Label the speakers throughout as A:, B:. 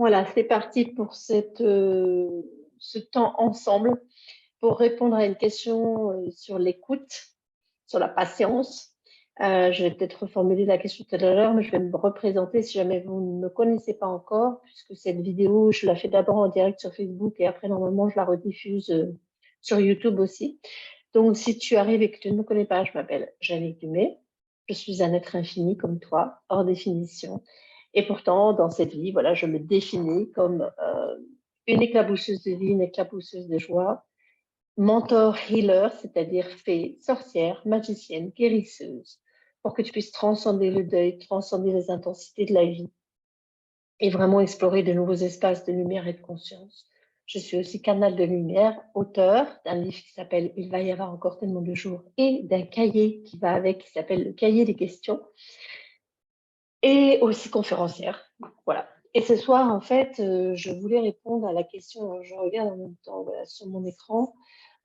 A: Voilà, c'est parti pour ce temps ensemble pour répondre à une question sur l'écoute, sur la patience. Je vais peut-être reformuler la question tout à l'heure, mais je vais me représenter si jamais vous ne me connaissez pas encore, puisque cette vidéo, je la fais d'abord en direct sur Facebook et après, normalement, je la rediffuse sur YouTube aussi. Donc, si tu arrives et que tu ne me connais pas, je m'appelle Jeanne Dumais. Je suis un être infini comme toi, hors définition. Et pourtant, dans cette vie, voilà, je me définis comme une éclabousseuse de vie, une éclabousseuse de joie, mentor healer, c'est-à-dire fée, sorcière, magicienne, guérisseuse, pour que tu puisses transcender le deuil, transcender les intensités de la vie et vraiment explorer de nouveaux espaces de lumière et de conscience. Je suis aussi canal de lumière, auteur d'un livre qui s'appelle Il va y avoir encore tellement de jours et d'un cahier qui va avec, qui s'appelle le cahier des questions, et aussi conférencière. Voilà. Et ce soir, en fait, je voulais répondre à la question, je regarde en même temps voilà, sur mon écran,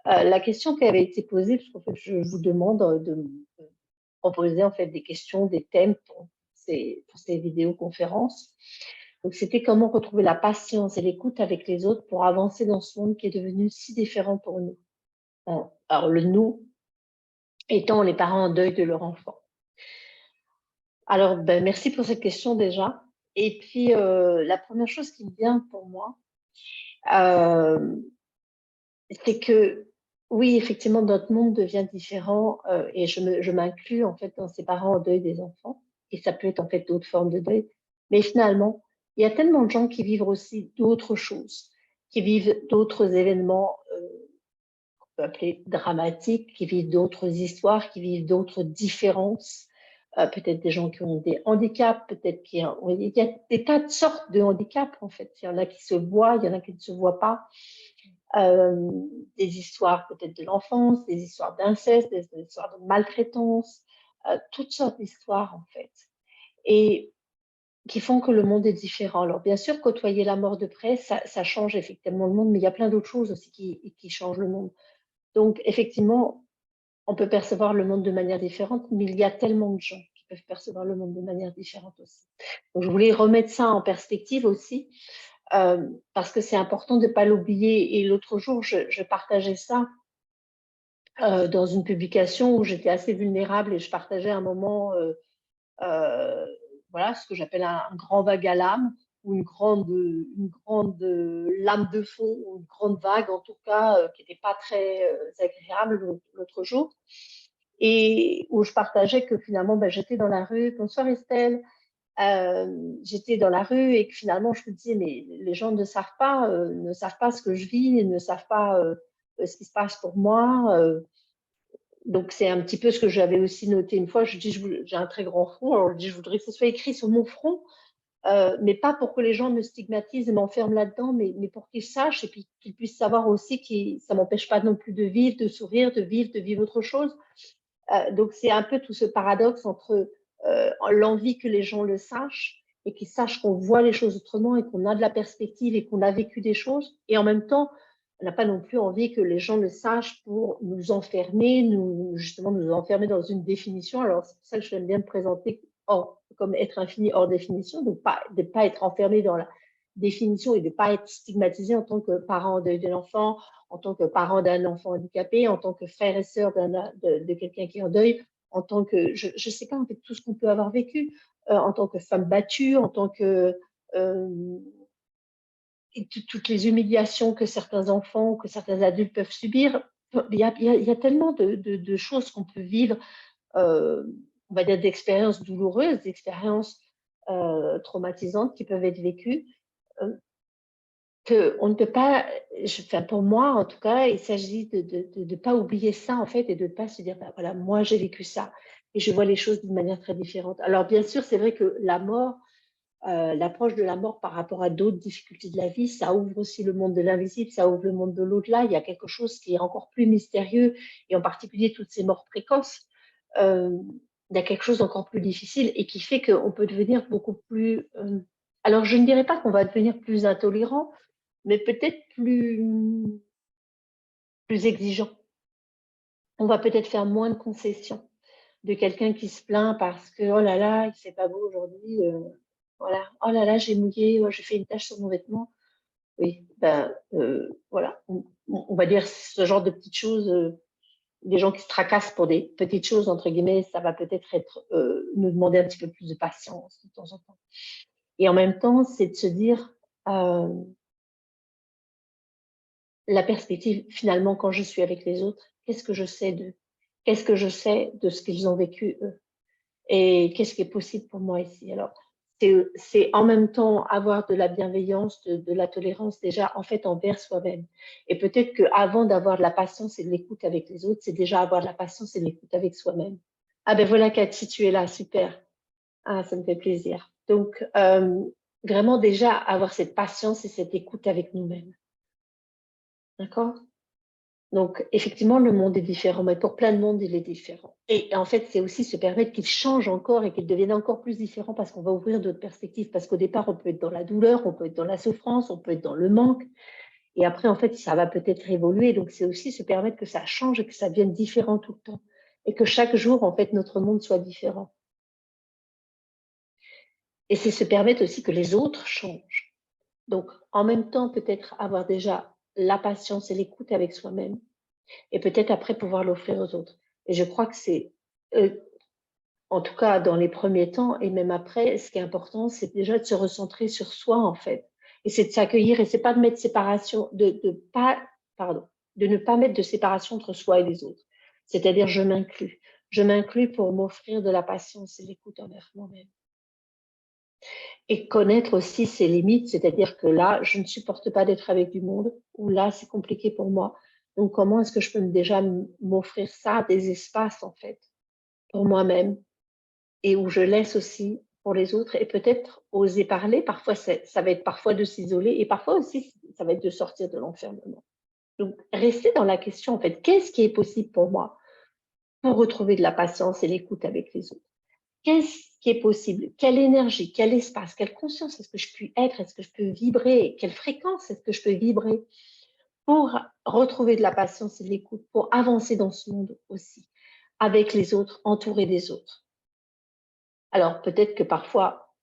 A: la question qui avait été posée, parce qu'en fait, je vous demande de me proposer en fait des questions, des thèmes pour ces vidéoconférences. Donc, c'était comment retrouver la patience et l'écoute avec les autres pour avancer dans ce monde qui est devenu si différent pour nous. Alors, le nous étant les parents en deuil de leur enfant. Alors, ben, merci pour cette question déjà. Et puis, la première chose qui me vient pour moi, euh, c'est que oui, effectivement, notre monde devient différent et je m'inclus en fait dans ces parents en deuil des enfants. Et ça peut être en fait d'autres formes de deuil. Mais finalement, il y a tellement de gens qui vivent aussi d'autres choses, qui vivent d'autres événements qu'on peut appeler dramatiques, qui vivent d'autres histoires, qui vivent d'autres différences. Peut-être des gens qui ont des handicaps, peut-être qu'il y a des tas de sortes de handicaps en fait. Il y en a qui se voient, il y en a qui ne se voient pas. Euh, des histoires peut-être de l'enfance, des histoires d'inceste, des histoires de maltraitance, toutes sortes d'histoires en fait, et qui font que le monde est différent. Alors bien sûr, côtoyer la mort de près, ça change effectivement le monde, mais il y a plein d'autres choses aussi qui changent le monde. Donc effectivement, on peut percevoir le monde de manière différente, mais il y a tellement de gens qui peuvent percevoir le monde de manière différente aussi. Donc je voulais remettre ça en perspective aussi, parce que c'est important de ne pas l'oublier. Et l'autre jour, je partageais ça dans une publication où j'étais assez vulnérable et je partageais un moment, voilà, ce que j'appelle un grand vague à l'âme, ou une grande lame de fond, ou une grande vague en tout cas, qui n'était pas très agréable l'autre jour, et où je partageais que finalement, ben, j'étais dans la rue, bonsoir Estelle, j'étais dans la rue et que finalement je me disais mais les gens ne savent pas ce que je vis, ils ne savent pas ce qui se passe pour moi. Donc c'est un petit peu ce que j'avais aussi noté une fois. Je dis j'ai un très grand front, alors je dis je voudrais que ce soit écrit sur mon front, mais pas pour que les gens me stigmatisent et m'enferment là-dedans, mais pour qu'ils sachent et puis qu'ils puissent savoir aussi que ça m'empêche pas non plus de vivre, de sourire, de vivre autre chose. Donc c'est un peu tout ce paradoxe entre l'envie que les gens le sachent et qu'ils sachent qu'on voit les choses autrement et qu'on a de la perspective et qu'on a vécu des choses. Et en même temps, on n'a pas non plus envie que les gens le sachent pour nous enfermer, justement nous enfermer dans une définition. Alors c'est pour ça que j'aime bien me présenter comme être infini hors définition, donc de pas être enfermé dans la définition et de ne pas être stigmatisé en tant que parent en deuil de l'enfant, en tant que parent d'un enfant handicapé, en tant que frère et sœur de quelqu'un qui est en deuil, en tant que, je ne sais pas, en fait, tout ce qu'on peut avoir vécu, en tant que femme battue, en tant que toutes les humiliations que certains enfants, que certains adultes peuvent subir. Il y a tellement de choses qu'on peut vivre, on va dire d'expériences douloureuses, d'expériences traumatisantes qui peuvent être vécues. Euh, qu'on ne peut pas, enfin pour moi en tout cas, il s'agit de ne pas oublier ça en fait et de ne pas se dire, bah, voilà, moi j'ai vécu ça et je vois les choses d'une manière très différente. Alors bien sûr, c'est vrai que la mort, l'approche de la mort par rapport à d'autres difficultés de la vie, ça ouvre aussi le monde de l'invisible, ça ouvre le monde de l'au-delà. Il y a quelque chose qui est encore plus mystérieux et en particulier toutes ces morts précoces. Euh, il y a quelque chose d'encore plus difficile et qui fait qu'on peut devenir beaucoup plus... alors je ne dirais pas qu'on va devenir plus intolérant, mais peut-être plus exigeant. On va peut-être faire moins de concessions de quelqu'un qui se plaint parce que oh là là, il fait pas beau aujourd'hui. Voilà. Oh là là, j'ai mouillé, j'ai fait une tache sur mon vêtement. Oui, ben voilà. On va dire ce genre de petites choses. Des gens qui se tracassent pour des petites choses, entre guillemets, ça va peut-être être, nous demander un petit peu plus de patience de temps en temps. Et en même temps, c'est de se dire, euh, la perspective, finalement, quand je suis avec les autres, qu'est-ce que je sais d'eux? Qu'est-ce que je sais de ce qu'ils ont vécu, eux? Et qu'est-ce qui est possible pour moi ici? Alors, c'est en même temps avoir de la bienveillance, de la tolérance déjà, en fait, envers soi-même. Et peut-être qu'avant d'avoir de la patience et de l'écoute avec les autres, c'est déjà avoir de la patience et de l'écoute avec soi-même. Ah ben voilà, Cathy, tu es là, super. Ah, ça me fait plaisir. Donc, vraiment déjà avoir cette patience et cette écoute avec nous-mêmes. D'accord? Donc, effectivement, le monde est différent, mais pour plein de monde, il est différent. Et en fait, c'est aussi se permettre qu'il change encore et qu'il devienne encore plus différent parce qu'on va ouvrir d'autres perspectives. Parce qu'au départ, on peut être dans la douleur, on peut être dans la souffrance, on peut être dans le manque. Et après, en fait, ça va peut-être évoluer. Donc, c'est aussi se permettre que ça change et que ça devienne différent tout le temps. Et que chaque jour, en fait, notre monde soit différent. Et c'est se permettre aussi que les autres changent. Donc, en même temps, peut-être avoir déjà la patience et l'écoute avec soi-même et peut-être après pouvoir l'offrir aux autres. Et je crois que c'est, euh, en tout cas dans les premiers temps et même après, ce qui est important, c'est déjà de se recentrer sur soi en fait. Et c'est de s'accueillir et c'est pas de mettre séparation, pardon, de ne pas mettre de séparation entre soi et les autres. C'est-à-dire, je m'inclus. Je m'inclus pour m'offrir de la patience et l'écoute envers moi-même. Et connaître aussi ses limites, c'est-à-dire que là, je ne supporte pas d'être avec du monde, ou là, c'est compliqué pour moi. Donc, comment est-ce que je peux déjà m'offrir ça, des espaces, en fait, pour moi-même, et où je laisse aussi pour les autres, et peut-être oser parler. Parfois, ça va être parfois de s'isoler, et parfois aussi, ça va être de sortir de l'enfermement. Donc, rester dans la question, en fait, qu'est-ce qui est possible pour moi pour retrouver de la patience et l'écoute avec les autres? Qu'est-ce qui est possible? Quelle énergie, quel espace, quelle conscience est-ce que je peux être? Est-ce que je peux vibrer? Quelle fréquence est-ce que je peux vibrer pour retrouver de la patience et de l'écoute, pour avancer dans ce monde aussi, avec les autres, entouré des autres? Alors, peut-être que parfois,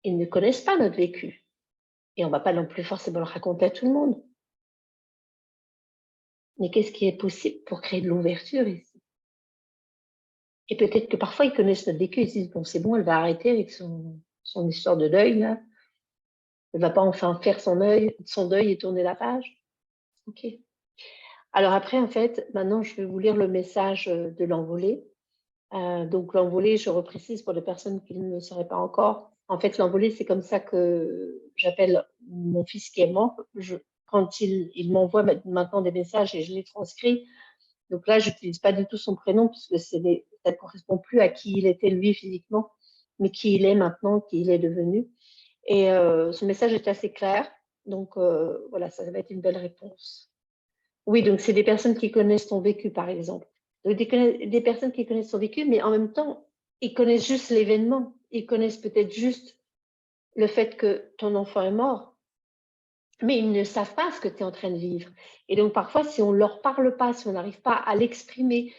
A: ils ne connaissent pas notre vécu et on ne va pas non plus forcément le raconter à tout le monde. Mais qu'est-ce qui est possible pour créer de l'ouverture ici? Et peut-être que parfois, ils connaissent notre vécu et ils se disent, bon, c'est bon, elle va arrêter avec son histoire de deuil, là. Elle ne va pas enfin faire son deuil et tourner la page. OK. Alors après, en fait, maintenant, je vais vous lire le message de l'envolée. Donc, l'envolée, je reprécise pour les personnes qui ne le sauraient pas encore. En fait, l'envolée, c'est comme ça que j'appelle mon fils qui est mort. Quand il m'envoie maintenant des messages et je les transcris, donc là, je n'utilise pas du tout son prénom puisque ça ne correspond plus à qui il était lui physiquement, mais qui il est maintenant, qui il est devenu. Et ce message est assez clair. Donc, voilà, ça va être une belle réponse. Oui, donc c'est des personnes qui connaissent ton vécu, par exemple. Donc, des personnes qui connaissent ton vécu, mais en même temps, ils connaissent juste l'événement. Ils connaissent peut-être juste le fait que ton enfant est mort, mais ils ne savent pas ce que tu es en train de vivre. Et donc, parfois, si on ne leur parle pas, si on n'arrive pas à l'exprimer,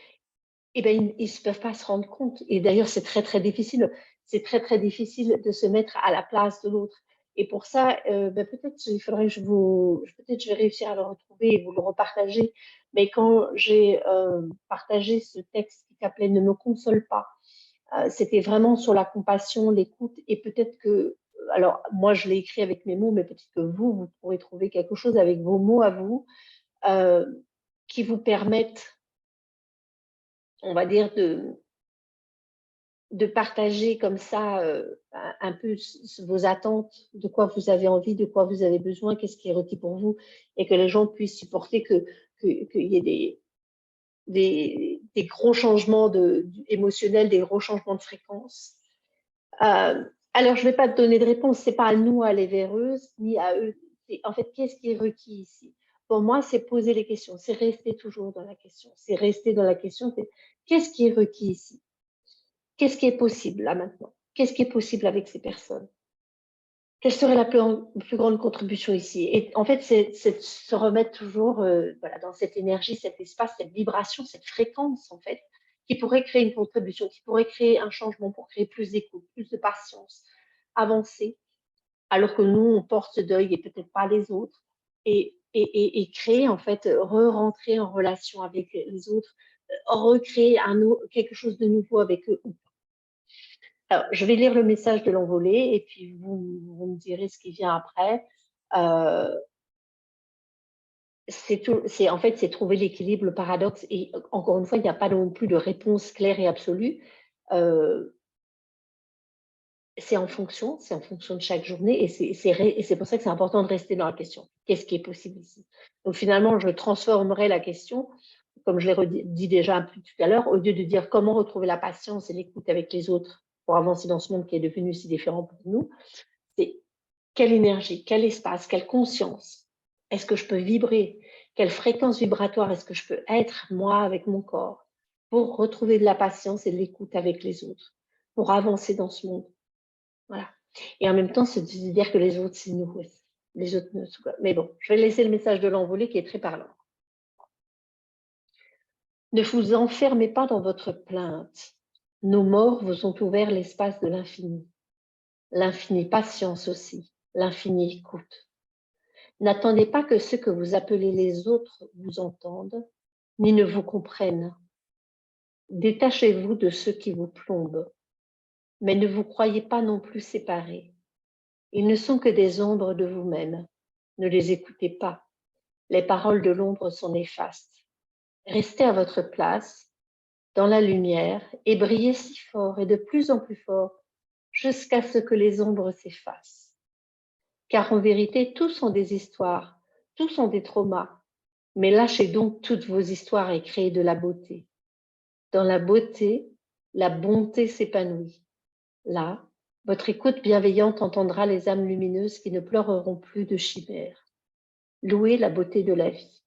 A: eh ben, ils ne peuvent pas se rendre compte. Et d'ailleurs, c'est très, très difficile. C'est très, très difficile de se mettre à la place de l'autre. Et pour ça, ben, peut-être il faudrait que peut-être je vais réussir à le retrouver et vous le repartager. Mais quand j'ai partagé ce texte qui s'appelait Ne me console pas, c'était vraiment sur la compassion, l'écoute. Et peut-être que, alors moi je l'ai écrit avec mes mots, mais peut-être que vous pourrez trouver quelque chose avec vos mots à vous euh, qui vous permettent, on va dire, de partager comme ça un peu vos attentes, de quoi vous avez envie, de quoi vous avez besoin, qu'est-ce qui est requis pour vous, et que les gens puissent supporter qu'il y ait des gros changements émotionnels, des gros changements de fréquence. Alors, je ne vais pas te donner de réponse, c'est pas à nous à aller vers eux, ni à eux. En fait, qu'est-ce qui est requis ici? Pour moi, c'est poser les questions, c'est rester toujours dans la question, c'est rester dans la question, c'est qu'est-ce qui est requis ici? Qu'est-ce qui est possible là maintenant? Qu'est-ce qui est possible avec ces personnes? Quelle serait la plus grande contribution ici? Et en fait, c'est de se remettre toujours voilà, dans cette énergie, cet espace, cette vibration, cette fréquence, en fait, qui pourrait créer une contribution, qui pourrait créer un changement pour créer plus d'écoute, plus de patience, avancer, alors que nous, on porte ce deuil et peut-être pas les autres, et créer, en fait, re-rentrer en relation avec les autres, recréer quelque chose de nouveau avec eux. Alors, je vais lire le message de l'envolée et puis vous me direz ce qui vient après. En fait, c'est trouver l'équilibre, le paradoxe, et encore une fois, il n'y a pas non plus de réponse claire et absolue. C'est en fonction de chaque journée, et c'est pour ça que c'est important de rester dans la question. Qu'est-ce qui est possible ici? Donc finalement, je transformerai la question, comme je l'ai dit déjà un peu tout à l'heure, au lieu de dire comment retrouver la patience et l'écoute avec les autres pour avancer dans ce monde qui est devenu si différent pour nous, c'est quelle énergie, quel espace, quelle conscience est-ce que je peux vibrer? Quelle fréquence vibratoire est-ce que je peux être, moi, avec mon corps, pour retrouver de la patience et de l'écoute avec les autres, pour avancer dans ce monde? Voilà. Et en même temps, se dire que les autres, c'est nous aussi. Les autres ne sont pas. Mais bon, je vais laisser le message de l'envolée qui est très parlant. Ne vous enfermez pas dans votre plainte. Nos morts vous ont ouvert l'espace de l'infini. L'infinie patience aussi, l'infinie écoute. N'attendez pas que ceux que vous appelez les autres vous entendent, ni ne vous comprennent. Détachez-vous de ceux qui vous plombent, mais ne vous croyez pas non plus séparés. Ils ne sont que des ombres de vous-même. Ne les écoutez pas. Les paroles de l'ombre sont néfastes. Restez à votre place, dans la lumière, et brillez si fort et de plus en plus fort, jusqu'à ce que les ombres s'effacent. Car en vérité, tous sont des histoires, tous sont des traumas. Mais lâchez donc toutes vos histoires et créez de la beauté. Dans la beauté, la bonté s'épanouit. Là, votre écoute bienveillante entendra les âmes lumineuses qui ne pleureront plus de chimères. Louez la beauté de la vie.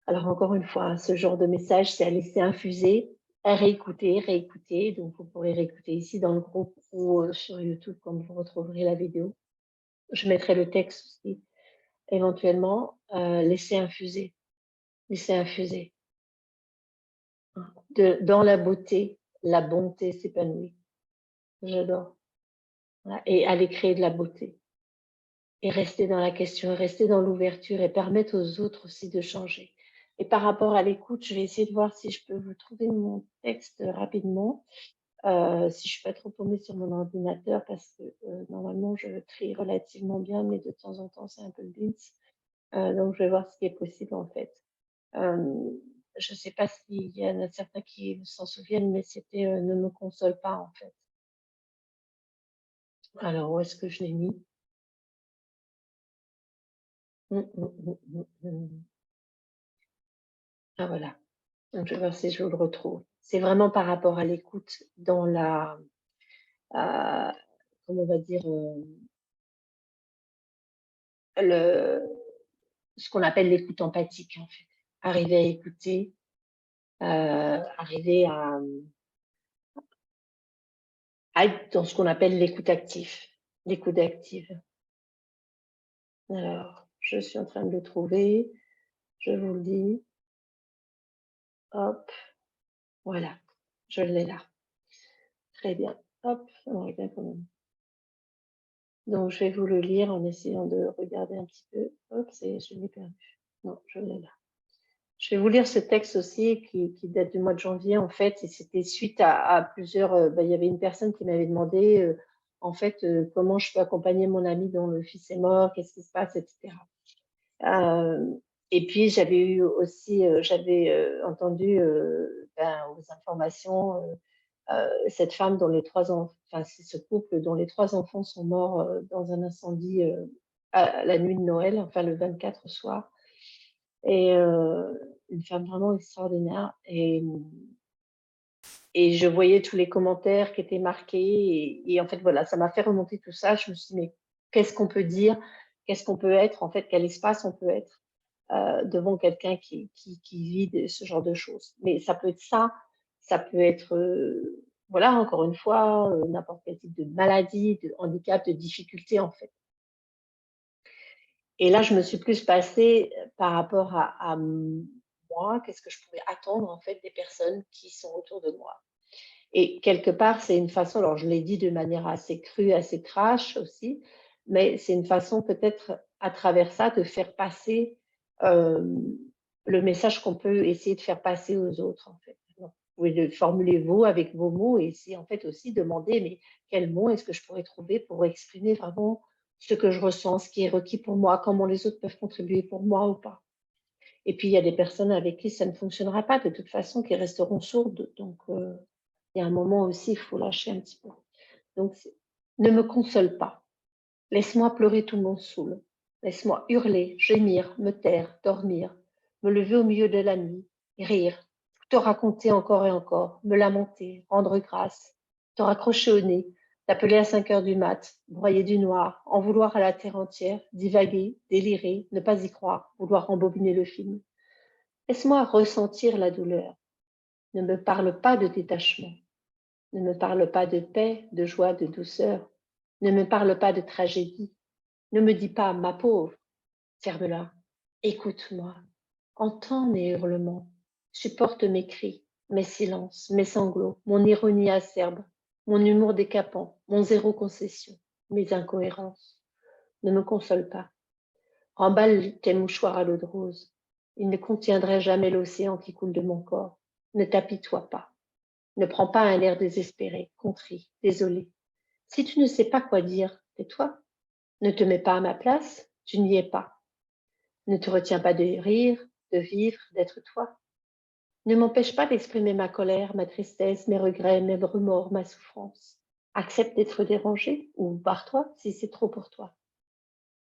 A: Alors encore une fois, ce genre de message, c'est à laisser infuser, à réécouter. Donc vous pourrez réécouter ici dans le groupe ou sur YouTube quand vous retrouverez la vidéo. Je mettrai le texte aussi, éventuellement. Laissez infuser. Dans la beauté, la bonté s'épanouit. J'adore. Voilà. Et aller créer de la beauté. Et rester dans la question, rester dans l'ouverture et permettre aux autres aussi de changer. Et par rapport à l'écoute, je vais essayer de voir si je peux vous trouver mon texte rapidement, si je ne suis pas trop tombée sur mon ordinateur, parce que normalement, je trie relativement bien, mais de temps en temps, c'est un peu le blitz. Donc, je vais voir ce qui est possible, en fait. Je ne sais pas s'il y en a certains qui s'en souviennent, mais c'était ne me console pas, en fait. Alors, où est-ce que je l'ai mis? Ah, voilà. Donc, je vais voir si je le retrouve. C'est vraiment par rapport à l'écoute dans comment on va dire, ce qu'on appelle l'écoute empathique, en fait. Arriver à écouter, arriver à être dans ce qu'on appelle l'écoute active. L'écoute active. Alors, je suis en train de le trouver. Je vous le dis. Hop, voilà. Je l'ai là. Très bien. Hop, on regarde quand même. Donc, je vais vous le lire en essayant de regarder un petit peu. Hop, je l'ai perdu. Non, je l'ai là. Je vais vous lire ce texte aussi qui date du mois de janvier, en fait, et c'était suite à plusieurs. Il y avait une personne qui m'avait demandé, en fait, comment je peux accompagner mon ami dont le fils est mort, qu'est-ce qui se passe, etc. Et puis, j'avais entendu aux informations cette femme dont les trois enfants, enfin, c'est ce couple dont les trois enfants sont morts dans un incendie à la nuit de Noël, enfin le 24 au soir. Et une femme vraiment extraordinaire. Et je voyais tous les commentaires qui étaient marqués. Et en fait, voilà, ça m'a fait remonter tout ça. Je me suis dit, mais qu'est-ce qu'on peut dire? Qu'est-ce qu'on peut être? En fait, quel espace on peut être devant quelqu'un qui vit ce genre de choses? Mais ça peut être ça peut être, voilà, encore une fois, n'importe quel type de maladie, de handicap, de difficulté, en fait. Et là, je me suis plus passée par rapport à moi, qu'est-ce que je pouvais attendre en fait des personnes qui sont autour de moi. Et quelque part, c'est une façon, alors je l'ai dit de manière assez crue, assez crash aussi, mais c'est une façon peut-être à travers ça de faire passer le message qu'on peut essayer de faire passer aux autres en fait. Donc, vous pouvez le formuler vous avec vos mots et c'est en fait aussi demander mais quels mots est-ce que je pourrais trouver pour exprimer vraiment ce que je ressens, ce qui est requis pour moi, comment les autres peuvent contribuer pour moi ou pas. Et puis il y a des personnes avec qui ça ne fonctionnera pas de toute façon, qui resteront sourdes. Donc il y a un moment aussi, il faut lâcher un petit peu. Donc ne me console pas. Laisse-moi pleurer tout mon saoul. Laisse-moi hurler, gémir, me taire, dormir, me lever au milieu de la nuit, rire, te raconter encore et encore, me lamenter, rendre grâce, te raccrocher au nez, t'appeler à 5 heures du mat, broyer du noir, en vouloir à la terre entière, divaguer, délirer, ne pas y croire, vouloir rembobiner le film. Laisse-moi ressentir la douleur. Ne me parle pas de détachement. Ne me parle pas de paix, de joie, de douceur. Ne me parle pas de tragédie. Ne me dis pas, ma pauvre, ferme-la. Écoute-moi. Entends mes hurlements. Supporte mes cris, mes silences, mes sanglots, mon ironie acerbe, mon humour décapant, mon zéro concession, mes incohérences. Ne me console pas. Remballe tes mouchoirs à l'eau de rose. Il ne contiendrait jamais l'océan qui coule de mon corps. Ne t'apitoie pas. Ne prends pas un air désespéré, contrit, désolé. Si tu ne sais pas quoi dire, tais-toi. Ne te mets pas à ma place, tu n'y es pas. Ne te retiens pas de rire, de vivre, d'être toi. Ne m'empêche pas d'exprimer ma colère, ma tristesse, mes regrets, mes remords, ma souffrance. Accepte d'être dérangé ou barre-toi si c'est trop pour toi.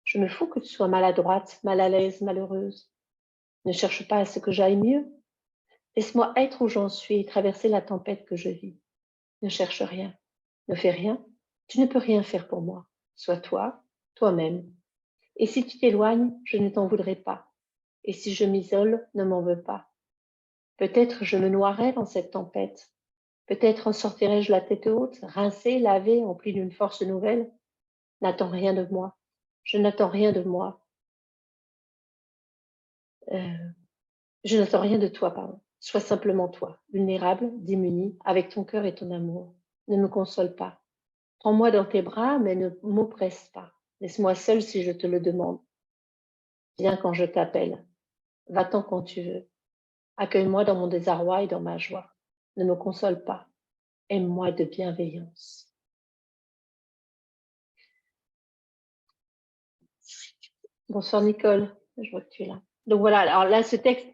A: Je me fous que tu sois maladroite, mal à l'aise, malheureuse. Ne cherche pas à ce que j'aille mieux. Laisse-moi être où j'en suis et traverser la tempête que je vis. Ne cherche rien, ne fais rien. Tu ne peux rien faire pour moi. Sois toi, toi-même. Et si tu t'éloignes, je ne t'en voudrais pas. Et si je m'isole, ne m'en veux pas. Peut-être je me noierai dans cette tempête. Peut-être en sortirai-je la tête haute, rincée, lavée, emplie d'une force nouvelle. N'attends rien de moi. Je n'attends rien de moi. Euh, je n'attends rien de toi, pardon. Sois simplement toi, vulnérable, démunie, avec ton cœur et ton amour. Ne me console pas. Prends-moi dans tes bras, mais ne m'oppresse pas. Laisse-moi seule si je te le demande. Viens quand je t'appelle. Va-t'en quand tu veux. Accueille-moi dans mon désarroi et dans ma joie. Ne me console pas. Aime-moi de bienveillance. Bonsoir Nicole, je vois que tu es là. Donc voilà, alors là, ce texte,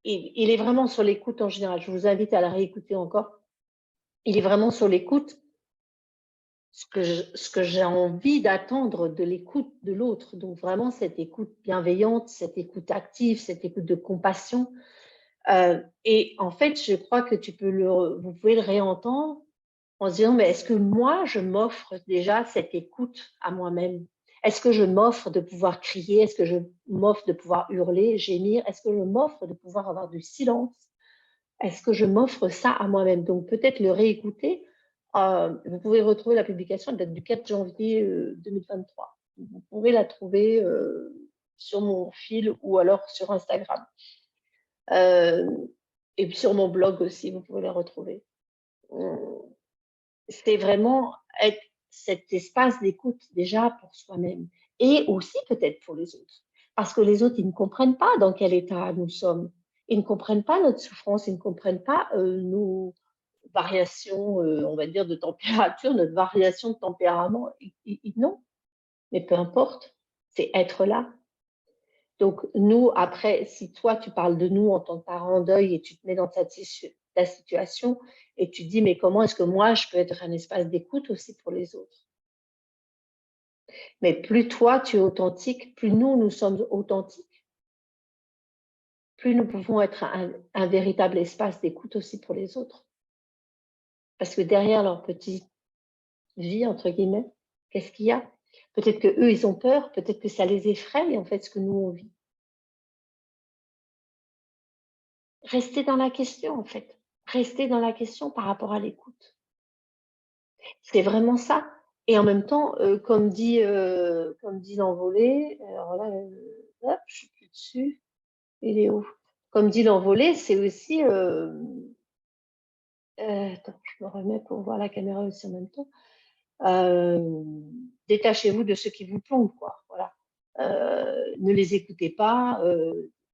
A: il est vraiment sur l'écoute en général. Je vous invite à la réécouter encore. Il est vraiment sur l'écoute, ce que j'ai envie d'attendre de l'écoute de l'autre. Donc vraiment cette écoute bienveillante, cette écoute active, cette écoute de compassion. Et en fait, je crois que vous pouvez le réentendre en se disant, mais est-ce que moi, je m'offre déjà cette écoute à moi-même? Est-ce que je m'offre de pouvoir crier? Est-ce que je m'offre de pouvoir hurler, gémir? Est-ce que je m'offre de pouvoir avoir du silence? Est-ce que je m'offre ça à moi-même? Donc peut-être le réécouter. Vous pouvez retrouver la publication, elle date du 4 janvier 2023. Vous pouvez la trouver sur mon fil ou alors sur Instagram. Et puis sur mon blog aussi, vous pouvez la retrouver. C'est vraiment être cet espace d'écoute déjà pour soi-même et aussi peut-être pour les autres. Parce que les autres, ils ne comprennent pas dans quel état nous sommes. Ils ne comprennent pas notre souffrance, ils ne comprennent pas nos variations, on va dire, de température, notre variation de tempérament. Non, mais peu importe, c'est être là. Donc, nous, après, si toi, tu parles de nous en tant que parent en deuil et tu te mets dans ta situation et tu te dis, mais comment est-ce que moi, je peux être un espace d'écoute aussi pour les autres? Mais plus toi, tu es authentique, plus nous sommes authentiques, plus nous pouvons être un véritable espace d'écoute aussi pour les autres. Parce que derrière leur petite vie, entre guillemets, qu'est-ce qu'il y a? Peut-être qu'eux, ils ont peur, peut-être que ça les effraie, en fait, ce que nous, on vit. Restez dans la question, en fait. Restez dans la question par rapport à l'écoute. C'est vraiment ça. Et en même temps, comme dit l'envolé, alors là, hop, je suis plus dessus. Il est où? Comme dit l'envolé, c'est aussi Attends, je me remets pour voir la caméra aussi en même temps. Détachez-vous de ce qui vous plombe, quoi. Voilà. Ne les écoutez pas.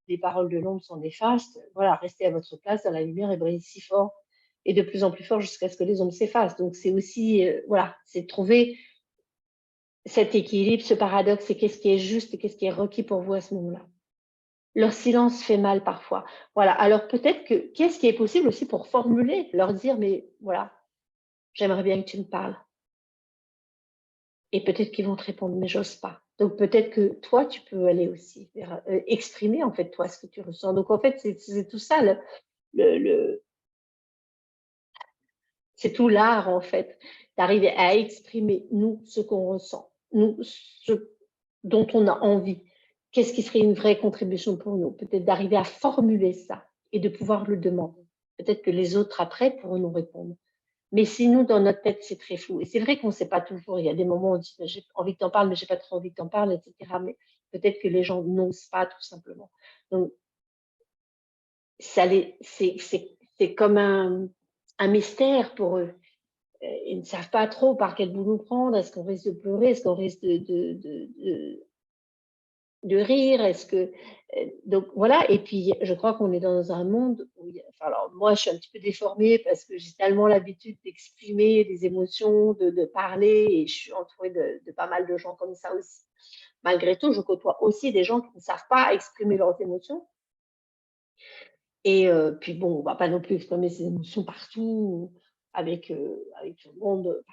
A: Les paroles de l'ombre sont néfastes. Voilà, restez à votre place dans la lumière et brillez si fort et de plus en plus fort jusqu'à ce que les ombres s'effacent. Donc c'est aussi, voilà, c'est trouver cet équilibre, ce paradoxe, c'est qu'est-ce qui est juste et qu'est-ce qui est requis pour vous à ce moment-là. Leur silence fait mal parfois. Voilà. Alors peut-être que qu'est-ce qui est possible aussi pour formuler, leur dire, mais voilà, j'aimerais bien que tu me parles. Et peut-être qu'ils vont te répondre, mais j'ose pas. Donc peut-être que toi, tu peux aller aussi vers, exprimer en fait toi ce que tu ressens. Donc en fait, c'est tout ça, le, le- c'est tout l'art en fait, d'arriver à exprimer nous ce qu'on ressent, nous ce dont on a envie. Qu'est-ce qui serait une vraie contribution pour nous? Peut-être d'arriver à formuler ça et de pouvoir le demander. Peut-être que les autres après pourront nous répondre. Mais si nous, dans notre tête, c'est très flou. Et c'est vrai qu'on ne sait pas toujours. Il y a des moments où on dit, j'ai envie que tu en parles, mais j'ai pas trop envie que tu en parles, etc. Mais peut-être que les gens n'osent pas, tout simplement. Donc, c'est comme un mystère pour eux. Ils ne savent pas trop par quel bout nous prendre. Est-ce qu'on risque de pleurer? Est-ce qu'on risque de rire? Est-ce que donc voilà. Et puis je crois qu'on est dans un monde où enfin, alors moi je suis un petit peu déformée parce que j'ai tellement l'habitude d'exprimer des émotions, de parler, et je suis entourée de pas mal de gens comme ça aussi. Malgré tout, je côtoie aussi des gens qui ne savent pas exprimer leurs émotions. Et puis bon, on va pas non plus exprimer ses émotions partout, avec tout le monde,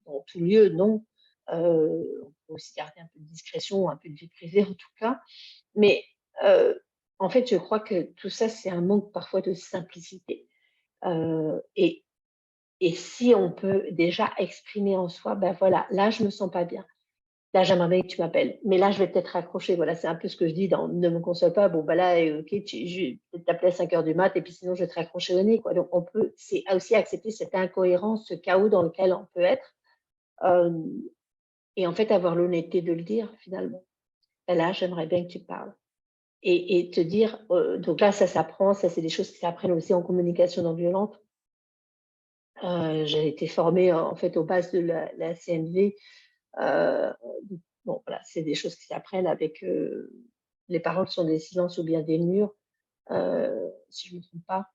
A: dans tout lieu, non. On peut aussi garder un peu de discrétion, un peu de vie privée en tout cas. Mais en fait, je crois que tout ça, c'est un manque parfois de simplicité. Heu et et si on peut déjà exprimer en soi: «Ben voilà, là, je me sens pas bien. Là, j'aimerais bien que tu m'appelles, mais là, je vais peut-être raccrocher». Voilà, c'est un peu ce que je dis dans «Ne me console pas». Bon, bah, là, OK, je vais peut-être t'appeler à 5 heures du mat et puis sinon je vais te raccrocher au nez, quoi. Donc on peut c'est aussi accepter cette incohérence, ce chaos dans lequel on peut être, hem et en fait avoir l'honnêteté de le dire finalement. «Ben là, j'aimerais bien que tu parles». Et te dire, donc là, ça s'apprend, ça, c'est des choses qui s'apprennent aussi en communication non violente. J'ai été formée, en fait, aux bases de la CNV. Heu, bon, voilà, c'est des choses qui s'apprennent avec, les paroles sont des silences ou bien des murs, si je ne me trompe pas,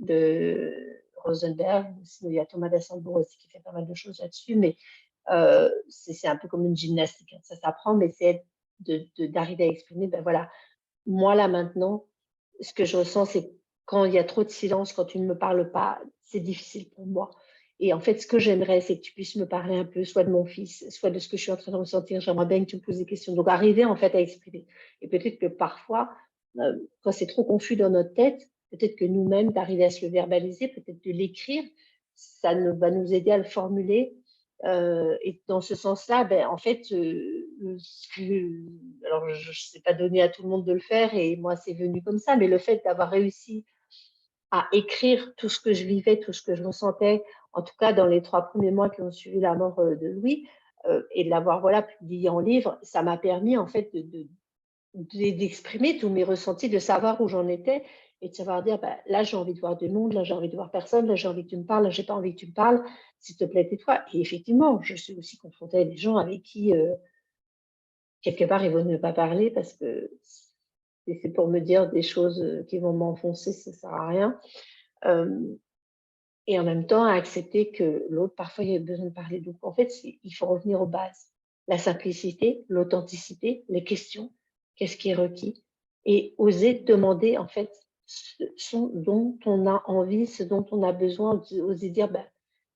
A: de Rosenberg. Sinon, il y a Thomas d'Assembourg aussi qui fait pas mal de choses là-dessus, mais c'est un peu comme une gymnastique, hein. Ça s'apprend, mais c'est d'arriver à exprimer, ben, voilà, moi, là, maintenant, ce que je ressens, c'est quand il y a trop de silence, quand tu ne me parles pas, c'est difficile pour moi. Et en fait, ce que j'aimerais, c'est que tu puisses me parler un peu, soit de mon fils, soit de ce que je suis en train de ressentir. J'aimerais bien que tu me poses des questions. Donc, arriver en fait à exprimer. Et peut-être que parfois, quand c'est trop confus dans notre tête, peut-être que nous-mêmes, d'arriver à se le verbaliser, peut-être de l'écrire, ça va nous aider à le formuler. Et dans ce sens-là, ben, en fait, alors je ne sais pas donner à tout le monde de le faire et moi, c'est venu comme ça, mais le fait d'avoir réussi à écrire tout ce que je vivais, tout ce que je ressentais, en tout cas dans les 3 premiers mois qui ont suivi la mort, de Louis, et de l'avoir, voilà, publié en livre, ça m'a permis en fait d'exprimer tous mes ressentis, de savoir où j'en étais et de savoir dire: «Bah, là, j'ai envie de voir du monde, là, j'ai envie de voir personne, là, j'ai envie que tu me parles, là, j'ai pas envie que tu me parles, s'il te plaît, tais-toi». Et effectivement, je suis aussi confrontée à des gens avec qui, quelque part, il vaut ne pas parler parce que si c'est pour me dire des choses, qui vont m'enfoncer, ça sert à rien. Hem Et en même temps, à accepter que l'autre, parfois, il a besoin de parler. Donc en fait, il faut revenir aux bases. La simplicité, l'authenticité, les questions, qu'est-ce qui est requis? Et oser demander, en fait, ce dont on a envie, ce dont on a besoin, oser dire, ben,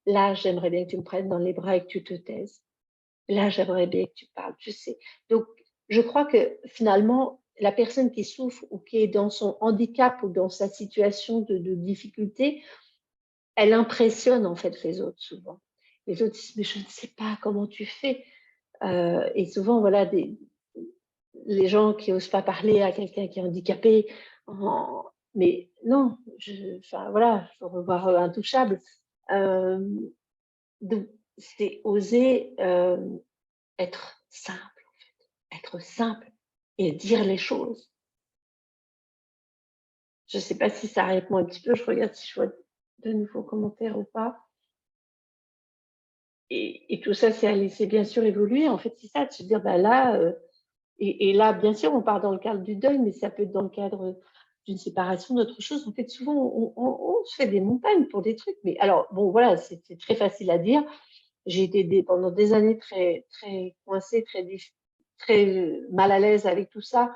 A: là, j'aimerais bien que tu me prennes dans les bras et que tu te taises. Là, j'aimerais bien que tu parles, tu sais. Donc, je crois que finalement, la personne qui souffre ou qui est dans son handicap ou dans sa situation de difficulté, elle impressionne en fait les autres souvent. Les autres disent: «Mais je ne sais pas comment tu fais», et souvent voilà les gens qui osent pas parler à quelqu'un qui est handicapé en mais non, enfin voilà, il faut revoir, Intouchables. Hem, donc c'est oser, être simple, être simple et dire les choses. Je ne sais pas si ça répond un petit peu, je regarde si je vois de nouveaux commentaires ou pas. Et tout ça, c'est à laisser bien sûr évoluer. En fait, c'est ça, de se dire, bah là, et là, bien sûr, on part dans le cadre du deuil, mais ça peut être dans le cadre d'une séparation, d'autre chose. En fait, souvent, on se fait des montagnes pour des trucs. Mais alors, bon, voilà, c'est très facile à dire. J'ai été pendant des années très, très coincée, très mal à l'aise avec tout ça.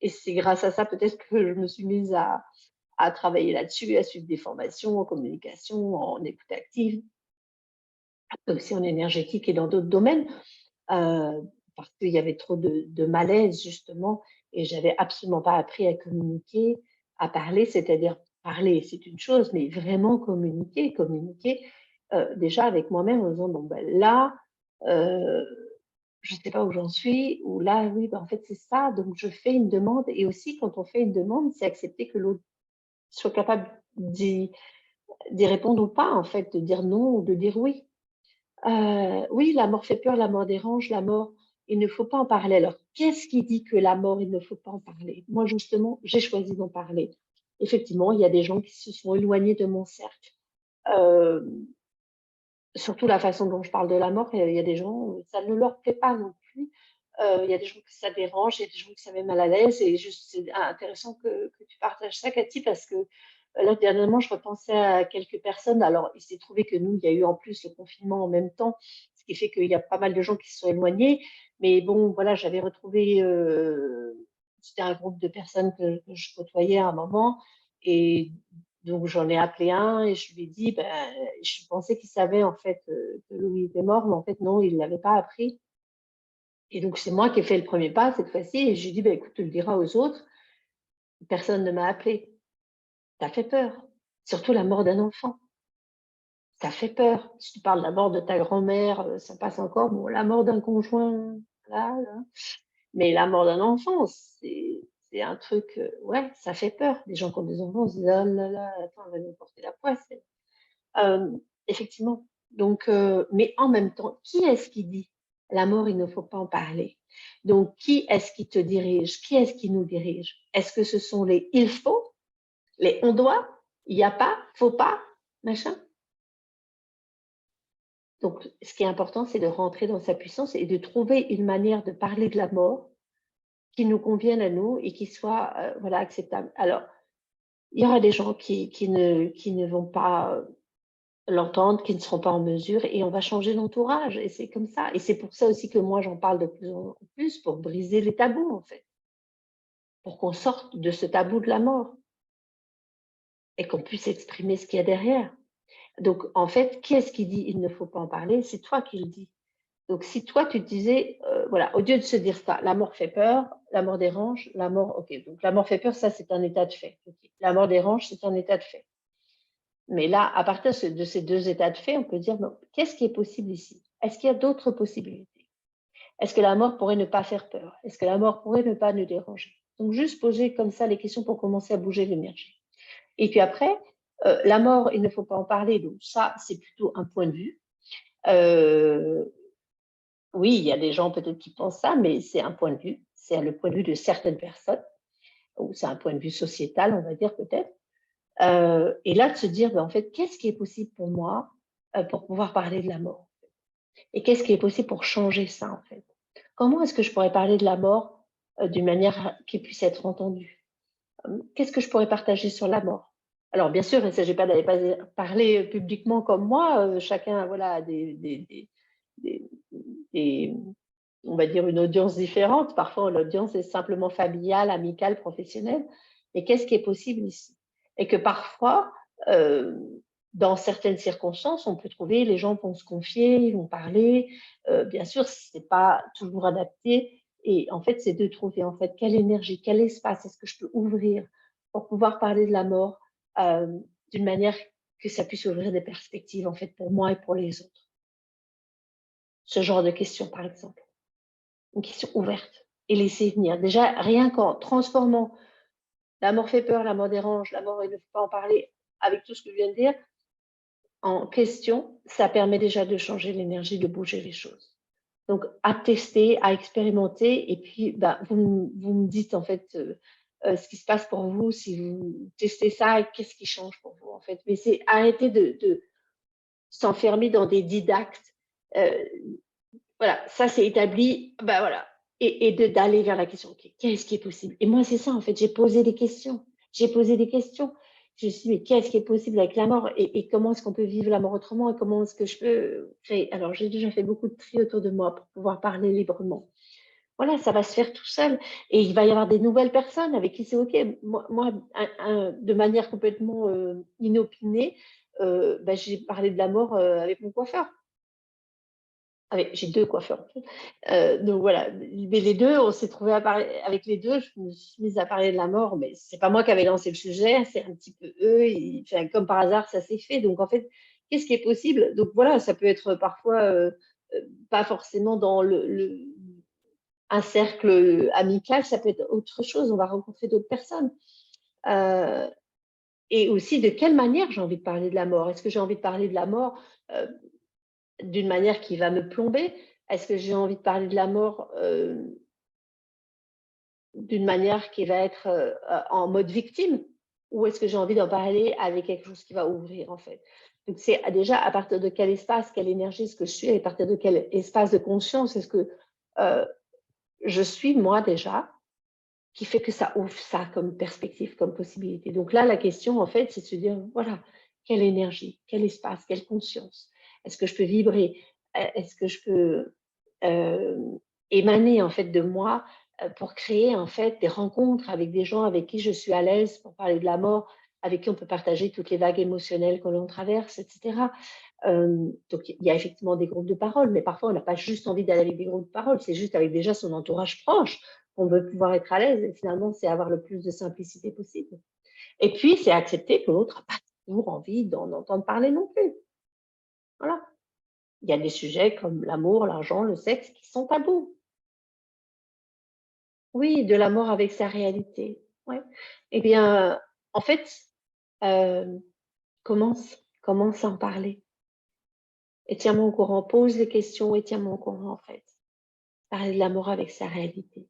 A: Et c'est grâce à ça, peut-être, que je me suis mise à travailler là-dessus, à suivre des formations en communication, en écoute active, aussi en énergétique et dans d'autres domaines, parce qu'il y avait trop de malaise justement et j'avais absolument pas appris à communiquer, à parler, c'est-à-dire parler, c'est une chose, mais vraiment communiquer, déjà avec moi-même en disant: «Bon, ben, là, heu, je sais pas où j'en suis» ou «Là, oui, ben, en fait, c'est ça, donc je fais une demande» et aussi quand on fait une demande, c'est accepter que l'autre soit capable d'y répondre ou pas, en fait, de dire non ou de dire oui. Oui, la mort fait peur, la mort dérange, la mort, il ne faut pas en parler. Alors, qu'est-ce qui dit que la mort, il ne faut pas en parler? Moi, justement, j'ai choisi d'en parler. Effectivement, il y a des gens qui se sont éloignés de mon cercle. Hem, Surtout la façon dont je parle de la mort, il y a des gens, ça ne leur plaît pas non plus. Il y a des gens que ça dérange, il y a des gens que ça met mal à l'aise et juste c'est intéressant que tu partages ça, Cathy, parce que, là, dernièrement, je repensais à quelques personnes. Alors, il s'est trouvé que nous, il y a eu en plus le confinement en même temps, ce qui fait qu'il y a pas mal de gens qui se sont éloignés. Mais bon, voilà, j'avais retrouvé, c'était un groupe de personnes que je côtoyais à un moment et donc j'en ai appelé un et je lui ai dit, ben, je pensais qu'il savait en fait, que Louis était mort, mais en fait non, il ne l'avait pas appris et donc c'est moi qui ai fait le premier pas cette fois-ci et je lui ai dit: «Bah, écoute, tu le diras aux autres, personne ne m'a appelé». Ça fait peur, surtout la mort d'un enfant, ça fait peur. Si tu parles de la mort de ta grand-mère, ça passe encore, bon la mort d'un conjoint, là, mais la mort d'un enfant, c'est un truc, ouais, ça fait peur. Les gens qui ont des enfants se disent: «Oh là là, attends, elle va nous porter la poisse». Effectivement. Donc, mais en même temps, qui est-ce qui dit: «La mort, il ne faut pas en parler»? Donc qui est-ce qui te dirige? Qui est-ce qui nous dirige? Est-ce que ce sont les «il faut», les «on doit», «il y a pas», «faut pas», machin? Donc ce qui est important, c'est de rentrer dans sa puissance et de trouver une manière de parler de la mort qui nous convienne à nous et qui soit, voilà, acceptable. Alors, il y aura des gens qui ne vont pas, l'entendre, qui ne seront pas en mesure et on va changer d'entourage et c'est comme ça et c'est pour ça aussi que moi j'en parle de plus en plus pour briser les tabous en fait, pour qu'on sorte de ce tabou de la mort et qu'on puisse exprimer ce qu'il y a derrière. Donc en fait, qui est-ce qui dit: «Il ne faut pas en parler»? C'est toi qui le dis. Donc si toi tu te disais, voilà, au lieu de se dire ça: «La mort fait peur, la mort dérange, la mort» OK, donc la mort fait peur, ça c'est un état de fait. OK. La mort dérange, c'est un état de fait. Mais là, à partir de ces 2 états de fait, on peut dire: «Bon, qu'est-ce qui est possible ici? Est-ce qu'il y a d'autres possibilités? Est-ce que la mort pourrait ne pas faire peur? Est-ce que la mort pourrait ne pas nous déranger?» Donc juste poser comme ça les questions pour commencer à bouger l'énergie. Et puis après, la mort, il ne faut pas en parler, donc ça, c'est plutôt un point de vue. Heu, oui, il y a des gens peut-être qui pensent ça, mais c'est un point de vue. C'est le point de vue de certaines personnes ou c'est un point de vue sociétal, on va dire peut-être. Et là, de se dire: «Ben, en fait, qu'est-ce qui est possible pour moi, pour pouvoir parler de la mort? Et qu'est-ce qui est possible pour changer ça, en fait? Comment est-ce que je pourrais parler de la mort, d'une manière qui puisse être entendue? Qu'est-ce que je pourrais partager sur la mort?» Alors bien sûr, il ne s'agit pas d'aller parler publiquement comme moi, chacun, voilà, a des des on va dire une audience différente. Parfois, l'audience est simplement familiale, amicale, professionnelle. Mais qu'est-ce qui est possible ici? Et que parfois, heu, dans certaines circonstances, on peut trouver les gens vont se confier, ils vont parler. Bien sûr, c'est pas toujours adapté et en fait, c'est de trouver, en fait, quelle énergie, quel espace est-ce que je peux ouvrir pour pouvoir parler de la mort, d'une manière que ça puisse ouvrir des perspectives, en fait, pour moi et pour les autres. Ce genre de questions, par exemple. Une question ouverte et laisser venir. Déjà, rien qu'en transformant la mort fait peur, la mort dérange, la mort il ne faut pas en parler, avec tout ce que je viens de dire, en question, ça permet déjà de changer l'énergie, de bouger les choses. Donc à tester, à expérimenter et puis, bah, vous me dites en fait, ce qui se passe pour vous si vous testez ça et qu'est-ce qui change pour vous, en fait. Mais c'est arrêter de s'enfermer dans des didactes. Voilà, ça c'est établi, ben voilà. Et d'aller vers la question, ok, qu'est-ce qui est possible? Et moi, c'est ça, en fait, j'ai posé des questions. J'ai posé des questions. Je me suis dit, mais qu'est-ce qui est possible avec la mort et comment est-ce qu'on peut vivre la mort autrement et comment est-ce que je peux créer? Alors, j'ai déjà fait beaucoup de tri autour de moi pour pouvoir parler librement. Voilà, ça va se faire tout seul. Et il va y avoir des nouvelles personnes avec qui c'est OK. Moi de manière complètement inopinée, ben, j'ai parlé de la mort avec mon coiffeur. J'ai deux coiffeurs. En fait. Donc voilà, mais les deux, on s'est trouvé à parler avec les deux. Je me suis mise à parler de la mort, mais c'est pas moi qui avais lancé le sujet, c'est un petit peu eux. Enfin, comme par hasard, ça s'est fait. Donc en fait, qu'est-ce qui est possible? Donc voilà, ça peut être parfois pas forcément dans un cercle amical, ça peut être autre chose. On va rencontrer d'autres personnes. Euh, et aussi, de quelle manière j'ai envie de parler de la mort? Est-ce que j'ai envie de parler de la mort euh, d'une manière qui va me plomber? Est-ce que j'ai envie de parler de la mort d'une manière qui va être en mode victime? Ou est-ce que j'ai envie d'en parler avec quelque chose qui va ouvrir, en fait? Donc, c'est déjà à partir de quel espace, quelle énergie est-ce que je suis, à partir de quel espace de conscience est-ce que je suis, moi, déjà, qui fait que ça ouvre ça comme perspective, comme possibilité. Donc là, la question, en fait, c'est de se dire, voilà, quelle énergie, quel espace, quelle conscience? Est-ce que je peux vibrer? Est-ce que je peux euh, émaner, en fait, de moi pour créer, en fait, des rencontres avec des gens avec qui je suis à l'aise pour parler de la mort, avec qui on peut partager toutes les vagues émotionnelles que l'on traverse, etc. Donc, il y a effectivement des groupes de parole, mais parfois, on n'a pas juste envie d'aller avec des groupes de parole, c'est juste avec déjà son entourage proche qu'on veut pouvoir être à l'aise. Et finalement, c'est avoir le plus de simplicité possible. Et puis, c'est accepter que l'autre n'a pas toujours envie d'en entendre parler non plus. Voilà. Il y a des sujets comme l'amour, l'argent, le sexe qui sont tabous. Oui, de la mort avec sa réalité. Ouais. Eh bien, en fait, euh, commence à en parler. Et tiens-moi au courant, pose les questions et tiens-moi au courant, en fait. Parler de l'amour avec sa réalité.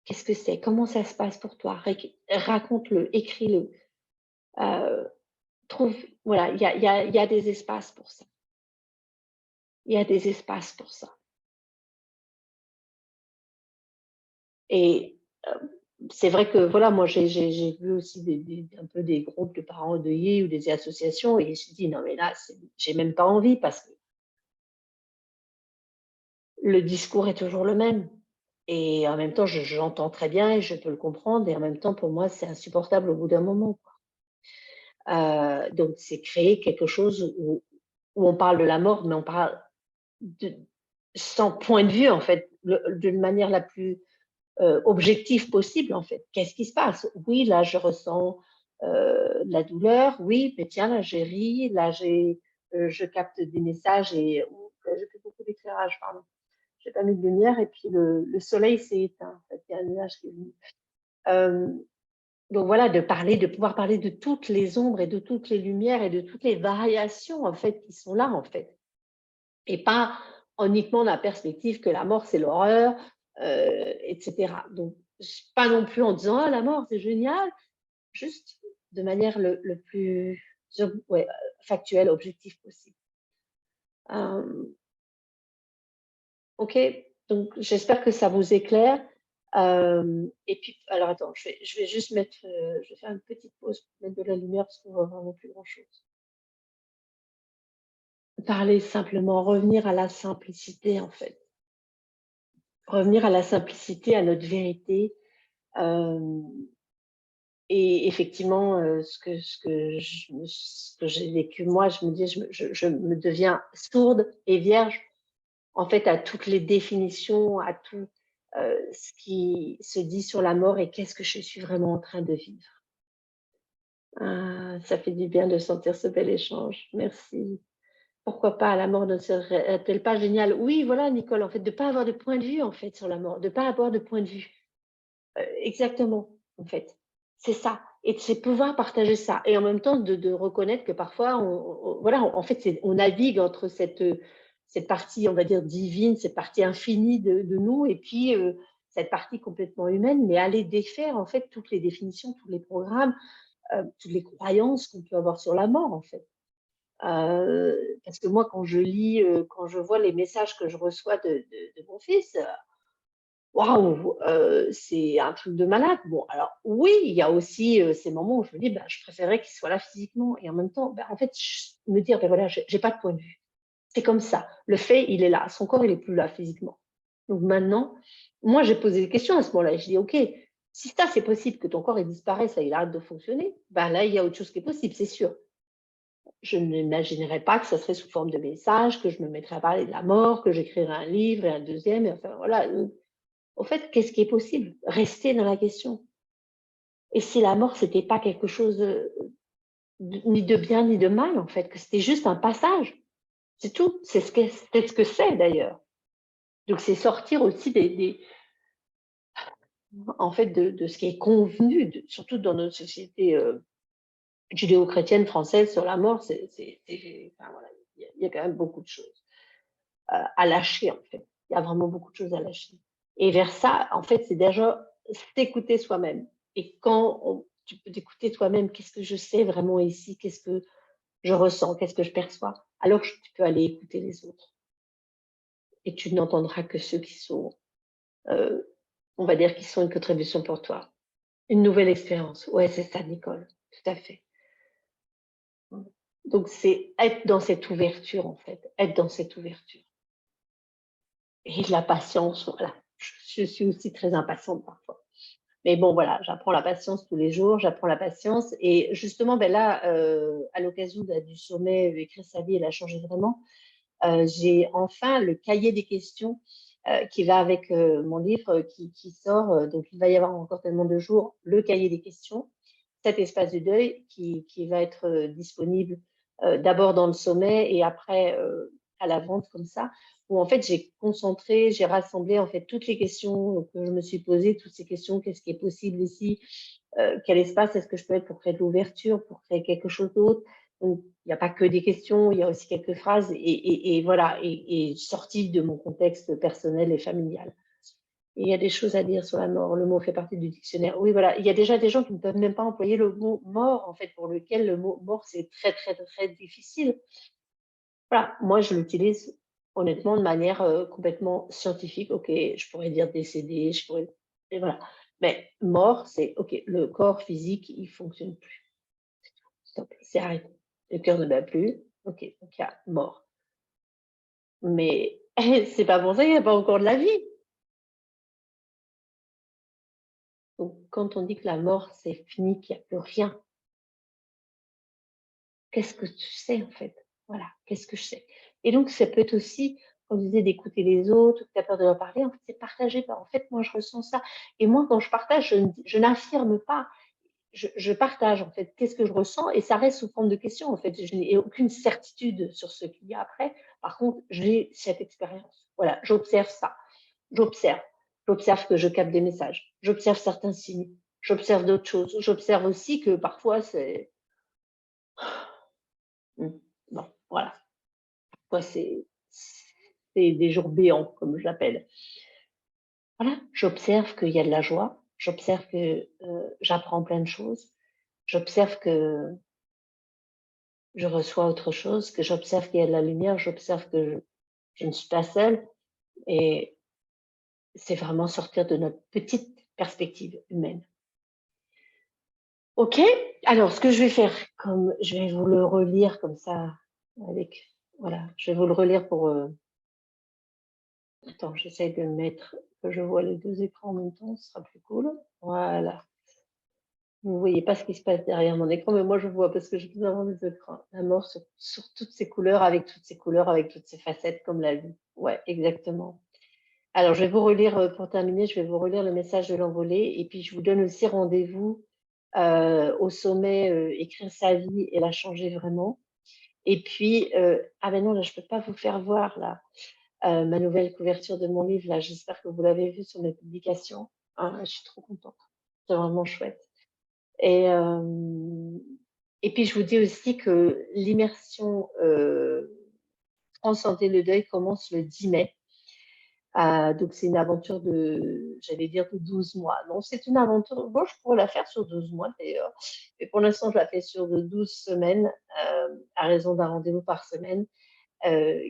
A: Qu'est-ce que c'est? Comment ça se passe pour toi? Raconte-le, écris-le. Euh, trouve, voilà, il y a des espaces pour ça. Il y a des espaces pour ça. Et c'est vrai que, voilà, moi, j'ai vu aussi un peu des groupes de parents endeuillés ou des associations et je me dis, non, mais là, j'ai même pas envie parce que le discours est toujours le même. Et en même temps, j'entends très bien et je peux le comprendre. Et en même temps, pour moi, c'est insupportable au bout d'un moment. Donc, c'est créer quelque chose où on parle de la mort, mais on parle de, sans point de vue, en fait, d'une manière la plus objective possible, en fait. Qu'est-ce qui se passe? Oui, là, je ressens de la douleur. Oui, mais tiens, là, j'ai ri. Là, je capte des messages et j'ai fait beaucoup d'éclairage, pardon. J'ai pas mis de lumière et puis le soleil s'est éteint. En fait, il y a un nuage qui est venu. Euh, donc voilà, de pouvoir parler de toutes les ombres et de toutes les lumières et de toutes les variations en fait qui sont là en fait, et pas uniquement la perspective que la mort c'est l'horreur, etc. Donc pas non plus en disant ah la mort c'est génial, juste de manière le plus ouais, factuelle, objectif possible. Ok, donc j'espère que ça vous éclaire. Et puis, alors attends, je vais juste mettre, je vais faire une petite pause pour mettre de la lumière parce qu'on voit vraiment plus grand-chose. Parler simplement, revenir à la simplicité en fait. Revenir à la simplicité, à notre vérité. Euh, et effectivement, ce que j'ai vécu moi, je me dis, je me deviens sourde et vierge en fait à toutes les définitions, à tout ce qui se dit sur la mort et qu'est-ce que je suis vraiment en train de vivre. Ah, ça fait du bien de sentir ce bel échange. Merci. Pourquoi pas la mort ne serait-elle pas géniale? Oui, voilà, Nicole, en fait, de ne pas avoir de point de vue en fait sur la mort, de ne pas avoir de point de vue. Exactement, en fait. C'est ça. Et c'est pouvoir partager ça. Et en même temps, de reconnaître que parfois, voilà, en fait, on navigue entre cette partie, on va dire, divine, cette partie infinie de nous, et puis cette partie complètement humaine, mais aller défaire en fait toutes les définitions, tous les programmes, toutes les croyances qu'on peut avoir sur la mort en fait. Parce que moi, quand je lis, quand je vois les messages que je reçois de mon fils, waouh, c'est un truc de malade. Bon, alors oui, il y a aussi, ces moments où je me dis: «Bah, je préférerais qu'il soit là physiquement» et en même temps, bah, en fait, me dire: «Beh, voilà, j'ai pas de point de vue. C'est comme ça. Le fait, il est là. Son corps, il est plus là physiquement. Donc maintenant» moi, j'ai posé des questions à ce moment-là. Je dis: «OK, si ça, c'est possible que ton corps, il disparaisse, là, il arrête de fonctionner, bah, là, il y a autre chose qui est possible, c'est sûr». Je n'imaginerais pas que ça serait sous forme de message, que je me mettrais à parler de la mort, que j'écrirais un livre et un deuxième. Et enfin, voilà. Au fait, qu'est-ce qui est possible? Rester dans la question. Et si la mort, c'était pas quelque chose ni de bien ni de mal, en fait, que c'était juste un passage, c'est tout. C'est ce que c'est d'ailleurs. Donc c'est sortir aussi en fait, de ce qui est convenu, surtout dans notre société judéo-chrétienne française sur la mort. Enfin, voilà, il y a quand même beaucoup de choses à lâcher, en fait. Il y a vraiment beaucoup de choses à lâcher. Et vers ça, en fait, c'est déjà s'écouter soi-même. Et quand tu peux t'écouter toi-même, qu'est-ce que je sais vraiment ici? Qu'est-ce que je ressens? Qu'est-ce que je perçois? Alors tu peux aller écouter les autres. Et tu n'entendras que ceux qui sont, euh, on va dire, qui sont une contribution pour toi. Une nouvelle expérience. Ouais, c'est ça, Nicole. Tout à fait. Donc, c'est être dans cette ouverture, en fait. Être dans cette ouverture. Et de la patience, voilà. Je suis aussi très impatiente parfois. Mais bon, voilà, j'apprends la patience tous les jours, j'apprends la patience. Et justement, ben là, à l'occasion du sommet Écrire sa vie et la changer vraiment, j'ai enfin le cahier des questions qui va avec mon livre qui sort. Donc, il va y avoir encore tellement de jours le cahier des questions, cet espace de deuil qui va être disponible d'abord dans le sommet et après à la vente comme ça, où en fait j'ai concentré, j'ai rassemblé en fait toutes les questions que je me suis posées, toutes ces questions, qu'est-ce qui est possible ici, quel espace est-ce que je peux être pour créer de l'ouverture, pour créer quelque chose d'autre. Donc, il n'y a pas que des questions, il y a aussi quelques phrases et voilà, et sorties de mon contexte personnel et familial. Et il y a des choses à dire sur la mort. Le mot fait partie du dictionnaire. Oui, voilà. Il y a déjà des gens qui ne peuvent même pas employer le mot mort, en fait, pour lequel le mot mort, c'est très, très, très difficile. Voilà. Moi, je l'utilise honnêtement de manière complètement scientifique. OK, je pourrais dire décédé, je pourrais. Et voilà. Mais mort, c'est OK, le corps physique, il fonctionne plus. Stop, c'est arrêté. Le cœur ne bat plus. OK, donc il y a mort. Mais c'est pas pour ça qu'il n'y a pas encore de la vie. Donc, quand on dit que la mort, c'est fini, qu'il n'y a plus rien, qu'est-ce que tu sais en fait? Voilà, qu'est-ce que je sais? Et donc, ça peut être aussi, quand on disait d'écouter les autres, que tu as peur de leur parler, en fait, c'est partager. Bah, en fait, moi, je ressens ça. Et moi, quand je partage, je n'affirme pas. Je partage, en fait, qu'est-ce que je ressens et ça reste sous forme de question, en fait. Je n'ai aucune certitude sur ce qu'il y a après. Par contre, j'ai cette expérience. Voilà, j'observe ça. J'observe. J'observe que je capte des messages. J'observe certains signes. J'observe d'autres choses. J'observe aussi que parfois, c'est. Bon, voilà. Parfois, c'est des jours béants, comme je l'appelle. Voilà, j'observe qu'il y a de la joie. J'observe que j'apprends plein de choses. J'observe que je reçois autre chose, que j'observe qu'il y a de la lumière. J'observe que je ne suis pas seule. Et c'est vraiment sortir de notre petite perspective humaine. OK, alors ce que je vais faire, comme je vais vous le relire comme ça avec voilà, je vais vous le relire pour, attends, j'essaie de mettre que je vois les 2 écrans en même temps, ce sera plus cool. Voilà. Vous voyez pas ce qui se passe derrière mon écran, mais moi je vois parce que je peux avoir des écrans. La mort sur toutes ses couleurs, avec toutes ses couleurs, avec toutes ses facettes comme la vie. Ouais, exactement. Alors je vais vous relire, pour terminer, je vais vous relire le message de l'envolée et puis je vous donne aussi rendez-vous, au sommet, Écrire sa vie et la changer vraiment. Et puis, ah ben non, là je peux pas vous faire voir là, ma nouvelle couverture de mon livre là, j'espère que vous l'avez vue sur mes publications. Ah, je suis trop contente. C'est vraiment chouette. Et et puis je vous dis aussi que l'immersion, Transcender le deuil commence le 10 mai. Donc c'est une aventure de, j'allais dire, de 12 mois. Non, c'est une aventure, bon, je pourrais la faire sur 12 mois d'ailleurs, mais pour l'instant, je la fais sur de 12 semaines, à raison d'un rendez-vous par semaine,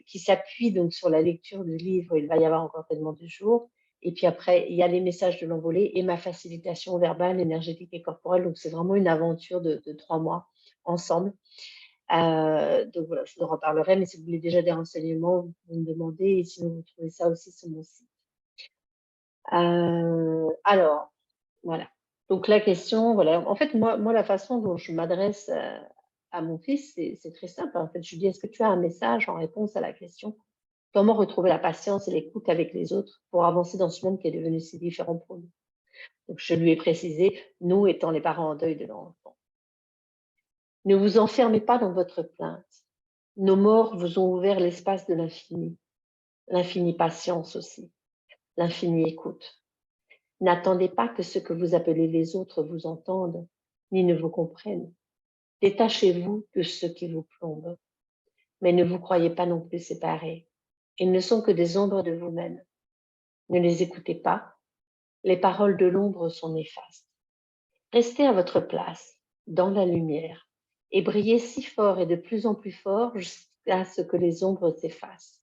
A: qui s'appuie donc sur la lecture du livre Il va y avoir encore tellement de jours. Et puis après, il y a les messages de l'envolée et ma facilitation verbale, énergétique et corporelle. Donc c'est vraiment une aventure de 3 mois ensemble. Donc voilà, je vous en reparlerai, mais si vous voulez déjà des renseignements, vous pouvez me demander et sinon vous trouvez ça aussi sur mon site. Alors, voilà. Donc la question, voilà, en fait, moi la façon dont je m'adresse, à mon fils, c'est très simple. En fait, je lui dis: «Est-ce que tu as un message en réponse à la question? Comment retrouver la patience et l'écoute avec les autres pour avancer dans ce monde qui est devenu si différent pour nous?» Donc je lui ai précisé, nous étant les parents en deuil de l'enfant: «Ne vous enfermez pas dans votre plainte. Nos morts vous ont ouvert l'espace de l'infinie patience aussi, l'infinie écoute. N'attendez pas que ce que vous appelez les autres vous entendent, ni ne vous comprennent. Détachez-vous de ceux qui vous plombent, mais ne vous croyez pas non plus séparés. Ils ne sont que des ombres de vous-même. Ne les écoutez pas. Les paroles de l'ombre sont néfastes. Restez à votre place, dans la lumière, et brillez si fort et de plus en plus fort jusqu'à ce que les ombres s'effacent.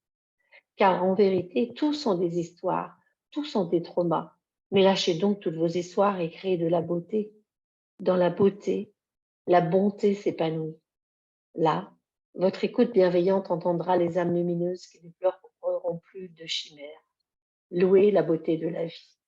A: Car en vérité, tous sont des histoires, tous sont des traumas. Mais lâchez donc toutes vos histoires et créez de la beauté. Dans la beauté, la bonté s'épanouit. Là, votre écoute bienveillante entendra les âmes lumineuses qui ne pleureront plus de chimères. Louez la beauté de la vie.